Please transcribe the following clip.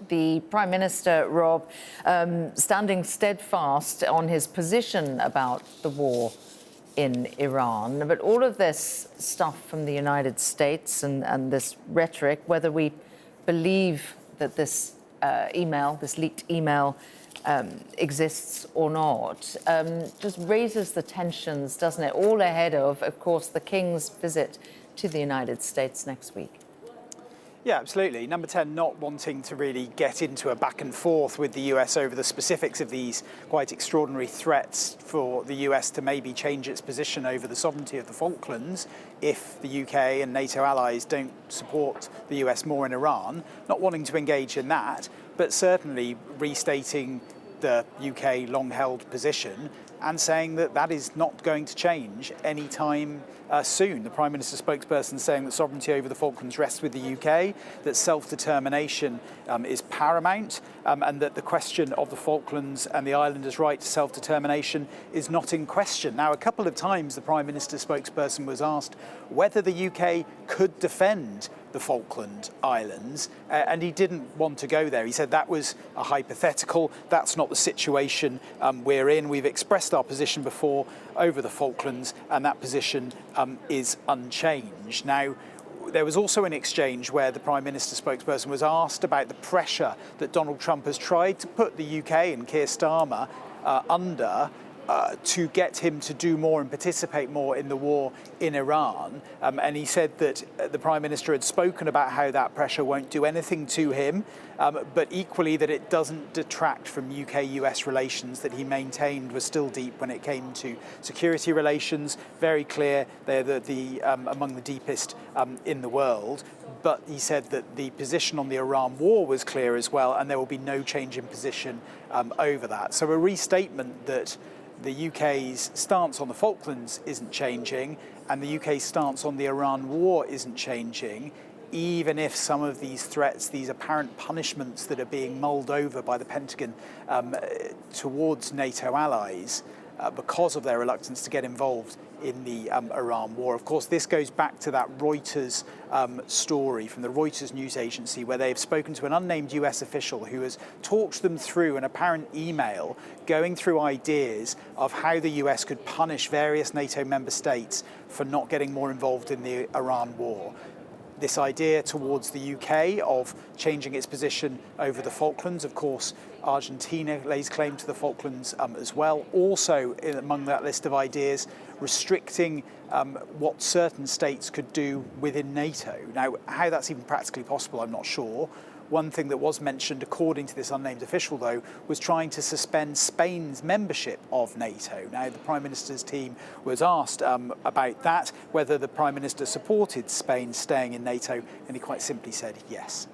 the Prime Minister, Rob, standing steadfast on his position about the war in Iran. But all of this stuff from the United States and this rhetoric, whether we believe that this this leaked email, exists or not, just raises the tensions, doesn't it? All ahead of course, the King's visit to the United States next week. Yeah, absolutely. Number 10 not wanting to really get into a back and forth with the US over the specifics of these quite extraordinary threats for the US to maybe change its position over the sovereignty of the Falklands if the UK and NATO allies don't support the US more in Iran. Not wanting to engage in that, but certainly restating the UK long-held position and saying that that is not going to change anytime soon. The Prime Minister's spokesperson saying that sovereignty over the Falklands rests with the UK, that self-determination is paramount, and that the question of the Falklands and the islanders' right to self-determination is not in question. Now, a couple of times the Prime Minister's spokesperson was asked whether the UK could defend the Falkland Islands, and he didn't want to go there. He said that was a hypothetical, that's not the situation we're in. We've expressed our position before over the Falklands, and that position is unchanged. Now, there was also an exchange where the Prime Minister's spokesperson was asked about the pressure that Donald Trump has tried to put the UK and Keir Starmer under to get him to do more and participate more in the war in Iran. And he said that the Prime Minister had spoken about how that pressure won't do anything to him, but equally that it doesn't detract from UK-US relations that he maintained were still deep when it came to security relations. Very clear, they're among the deepest in the world. But he said that the position on the Iran war was clear as well, and there will be no change in position over that. So a restatement that the UK's stance on the Falklands isn't changing, and the UK's stance on the Iran war isn't changing, even if some of these threats, these apparent punishments that are being mulled over by the Pentagon towards NATO allies because of their reluctance to get involved in the Iran war. Of course, this goes back to that Reuters story from the Reuters news agency, where they've spoken to an unnamed US official who has talked them through an apparent email going through ideas of how the US could punish various NATO member states for not getting more involved in the Iran war. This idea towards the UK of changing its position over the Falklands. Of course, Argentina lays claim to the Falklands as well. Also, among that list of ideas, restricting what certain states could do within NATO. Now, how that's even practically possible, I'm not sure. One thing that was mentioned, according to this unnamed official, though, was trying to suspend Spain's membership of NATO. Now, the Prime Minister's team was asked about that, whether the Prime Minister supported Spain staying in NATO, and he quite simply said yes.